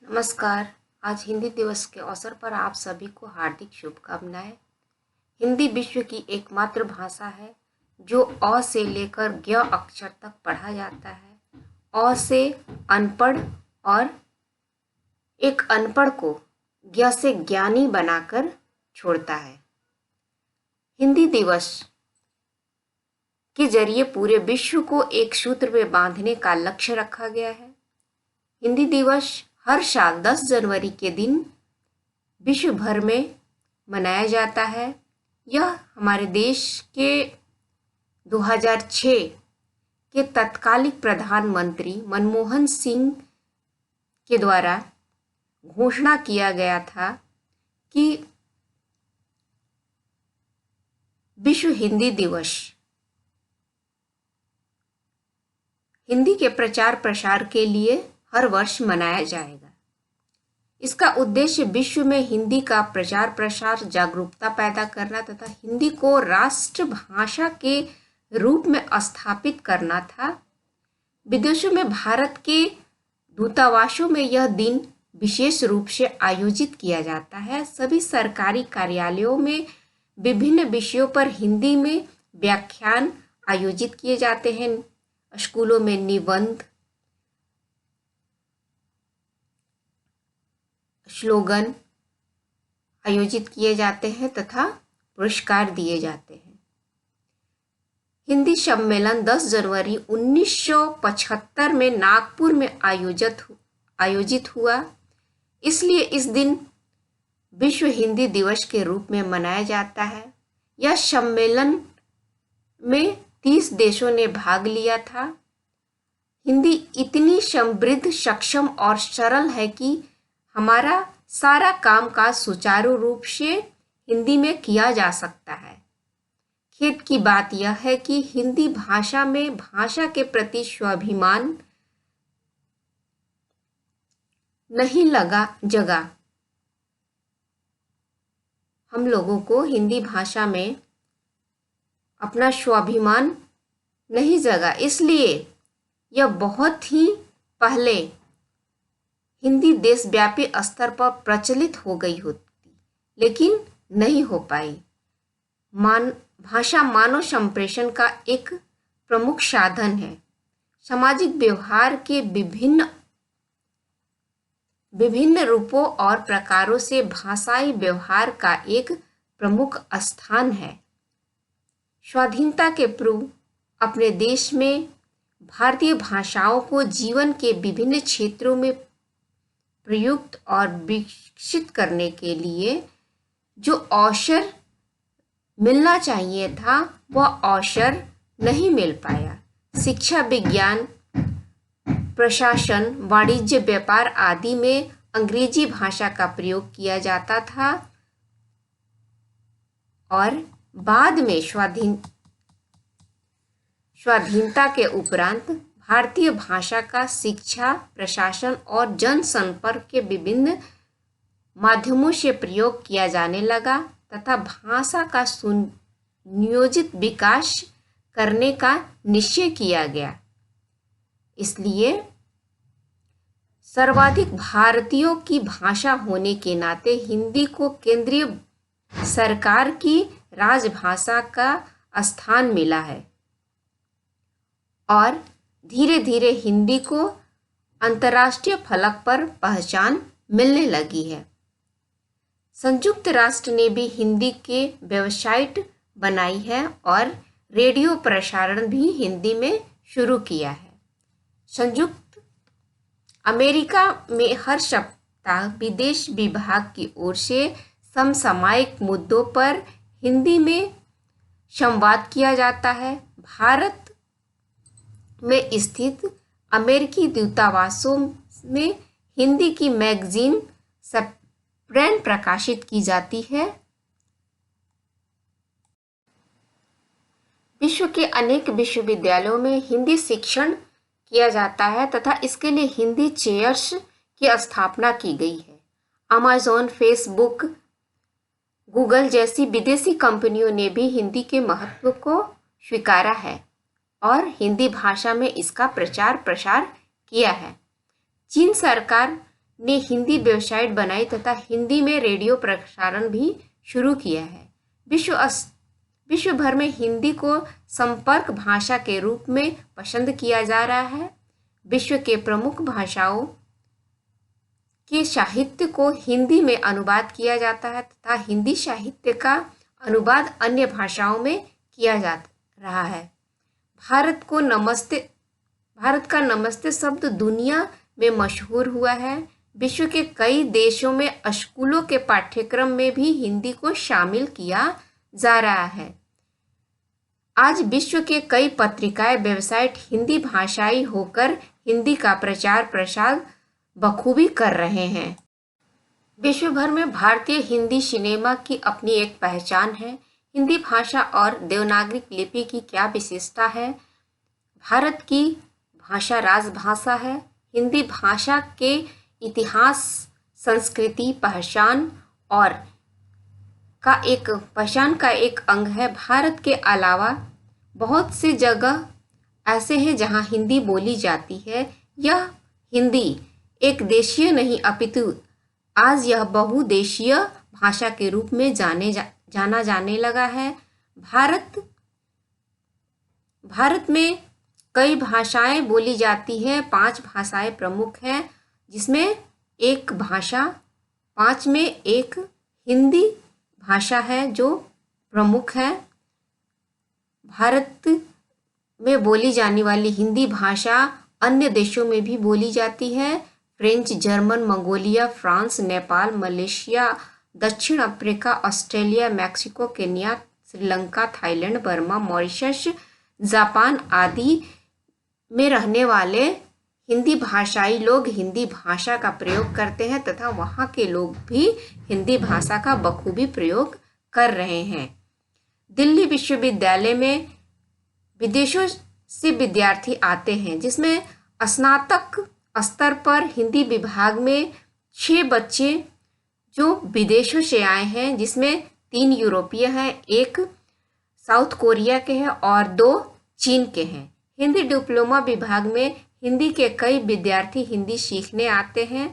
नमस्कार। आज हिंदी दिवस के अवसर पर आप सभी को हार्दिक शुभकामनाएं। हिंदी विश्व की एकमात्र भाषा है जो अ से लेकर ज्ञ अक्षर तक पढ़ा जाता है। अ से अनपढ़ और एक अनपढ़ को ज्ञ से ज्ञानी बनाकर छोड़ता है। हिंदी दिवस के जरिए पूरे विश्व को एक सूत्र में बांधने का लक्ष्य रखा गया है। हिंदी दिवस हर साल 10 जनवरी के दिन विश्व भर में मनाया जाता है। यह हमारे देश के 2006 के तत्कालिक प्रधानमंत्री मनमोहन सिंह के द्वारा घोषणा किया गया था कि विश्व हिंदी दिवस हिंदी के प्रचार प्रसार के लिए हर वर्ष मनाया जाएगा। इसका उद्देश्य विश्व में हिंदी का प्रचार प्रसार, जागरूकता पैदा करना तथा हिंदी को राष्ट्रभाषा के रूप में स्थापित करना था। विदेशों में भारत के दूतावासों में यह दिन विशेष रूप से आयोजित किया जाता है। सभी सरकारी कार्यालयों में विभिन्न विषयों पर हिंदी में व्याख्यान आयोजित किए जाते हैं। स्कूलों में निबंध, स्लोगन आयोजित किए जाते हैं तथा पुरस्कार दिए जाते हैं। हिंदी सम्मेलन 10 जनवरी 1975 में नागपुर में आयोजित हुआ। इसलिए इस दिन विश्व हिंदी दिवस के रूप में मनाया जाता है। यह सम्मेलन में 30 देशों ने भाग लिया था। हिंदी इतनी समृद्ध, सक्षम और सरल है कि हमारा सारा कामकाज सुचारू रूप से हिंदी में किया जा सकता है। खेद की बात यह है कि हिंदी भाषा में भाषा के प्रति स्वाभिमान नहीं जगा। हम लोगों को हिंदी भाषा में अपना स्वाभिमान नहीं जगा, इसलिए यह बहुत ही पहले हिंदी देशव्यापी स्तर पर प्रचलित हो गई होती, लेकिन नहीं हो पाई। भाषा मानव संप्रेषण का एक प्रमुख साधन है। सामाजिक व्यवहार के विभिन्न रूपों और प्रकारों से भाषाई व्यवहार का एक प्रमुख स्थान है। स्वाधीनता के पूर्व अपने देश में भारतीय भाषाओं को जीवन के विभिन्न क्षेत्रों में प्रयुक्त और विकसित करने के लिए जो अवसर मिलना चाहिए था, वह अवसर नहीं मिल पाया। शिक्षा, विज्ञान, प्रशासन, वाणिज्य, व्यापार आदि में अंग्रेजी भाषा का प्रयोग किया जाता था और बाद में स्वाधीनता के उपरांत भारतीय भाषा का शिक्षा, प्रशासन और जनसंपर्क के विभिन्न माध्यमों से प्रयोग किया जाने लगा तथा भाषा का सुनियोजित विकास करने का निश्चय किया गया। इसलिए सर्वाधिक भारतीयों की भाषा होने के नाते हिंदी को केंद्रीय सरकार की राजभाषा का स्थान मिला है और धीरे धीरे हिंदी को अंतर्राष्ट्रीय फलक पर पहचान मिलने लगी है। संयुक्त राष्ट्र ने भी हिंदी के वेबसाइट बनाई है और रेडियो प्रसारण भी हिंदी में शुरू किया है। संयुक्त अमेरिका में हर सप्ताह विदेश विभाग की ओर से समसामयिक मुद्दों पर हिंदी में संवाद किया जाता है। भारत में स्थित अमेरिकी दूतावासों में हिंदी की मैगजीन प्रिंट प्रकाशित की जाती है। विश्व के अनेक विश्वविद्यालयों में हिंदी शिक्षण किया जाता है तथा इसके लिए हिंदी चेयर्स की स्थापना की गई है। अमेज़न, फेसबुक, गूगल जैसी विदेशी कंपनियों ने भी हिंदी के महत्व को स्वीकारा है और हिंदी भाषा में इसका प्रचार प्रसार किया है। चीन सरकार ने हिंदी वेबसाइट बनाई तथा हिंदी में रेडियो प्रसारण भी शुरू किया है। विश्व भर में हिंदी को संपर्क भाषा के रूप में पसंद किया जा रहा है। विश्व के प्रमुख भाषाओं के साहित्य को हिंदी में अनुवाद किया जाता है तथा हिंदी साहित्य का अनुवाद अन्य भाषाओं में किया जा रहा है। भारत का नमस्ते शब्द दुनिया में मशहूर हुआ है। विश्व के कई देशों में स्कूलों के पाठ्यक्रम में भी हिंदी को शामिल किया जा रहा है। आज विश्व के कई पत्रिकाएं, वेबसाइट हिंदी भाषाई होकर हिंदी का प्रचार प्रसार बखूबी कर रहे हैं। विश्व भर में भारतीय हिंदी सिनेमा की अपनी एक पहचान है। हिंदी भाषा और देवनागरी लिपि की क्या विशेषता है? भारत की भाषा राजभाषा है। हिंदी भाषा के इतिहास, संस्कृति, पहचान का एक अंग है। भारत के अलावा बहुत सी जगह ऐसे हैं जहां हिंदी बोली जाती है। यह हिंदी एक देशीय नहीं अपितु आज यह बहुदेशीय भाषा के रूप में जाना जाने लगा है। भारत में कई भाषाएं बोली जाती हैं। 5 भाषाएं प्रमुख हैं, जिसमें पांच में एक हिंदी भाषा है जो प्रमुख है। भारत में बोली जाने वाली हिंदी भाषा अन्य देशों में भी बोली जाती है। French, German, Mongolia, France, Nepal, Malaysia, दक्षिण Africa, Australia, Mexico, Kenya, Sri Lanka, Thailand, Burma, Mauritius, Japan आदि में रहने वाले हिंदी भाषाई लोग हिंदी भाषा का प्रयोग करते हैं तथा वहाँ के लोग भी हिंदी भाषा का बखूबी प्रयोग कर रहे हैं। दिल्ली विश्वविद्यालय में विदेशों से विद्यार्थी आते हैं, जिसमें स्नातक स्तर पर हिंदी विभाग में 6 बच्चे जो विदेशों से आए हैं, जिसमें 3 यूरोपीय हैं, 1 साउथ कोरिया के हैं और 2 चीन के हैं। हिंदी डिप्लोमा विभाग में हिंदी के कई विद्यार्थी हिंदी सीखने आते हैं।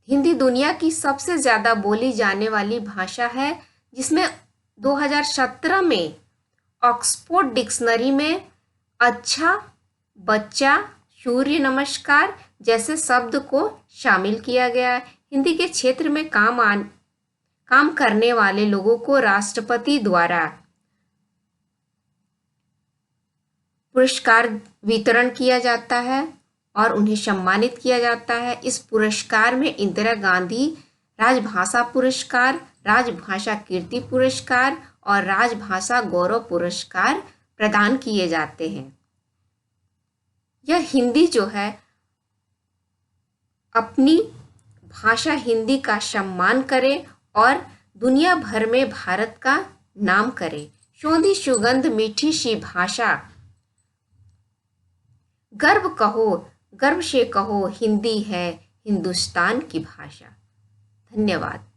हिंदी दुनिया की सबसे ज़्यादा बोली जाने वाली भाषा है, जिसमें 2017 में ऑक्सफोर्ड डिक्शनरी में अच्छा, बच्चा, सूर्य नमस्कार जैसे शब्द को शामिल किया गया है। हिंदी के क्षेत्र में काम करने वाले लोगों को राष्ट्रपति द्वारा पुरस्कार वितरण किया जाता है और उन्हें सम्मानित किया जाता है। इस पुरस्कार में इंदिरा गांधी राजभाषा पुरस्कार, राजभाषा कीर्ति पुरस्कार और राजभाषा गौरव पुरस्कार प्रदान किए जाते हैं। यह हिंदी जो है अपनी भाषा हिंदी का सम्मान करे और दुनिया भर में भारत का नाम करे। शोधी सुगंध मीठी सी भाषा, गर्व से कहो हिंदी है हिंदुस्तान की भाषा। धन्यवाद।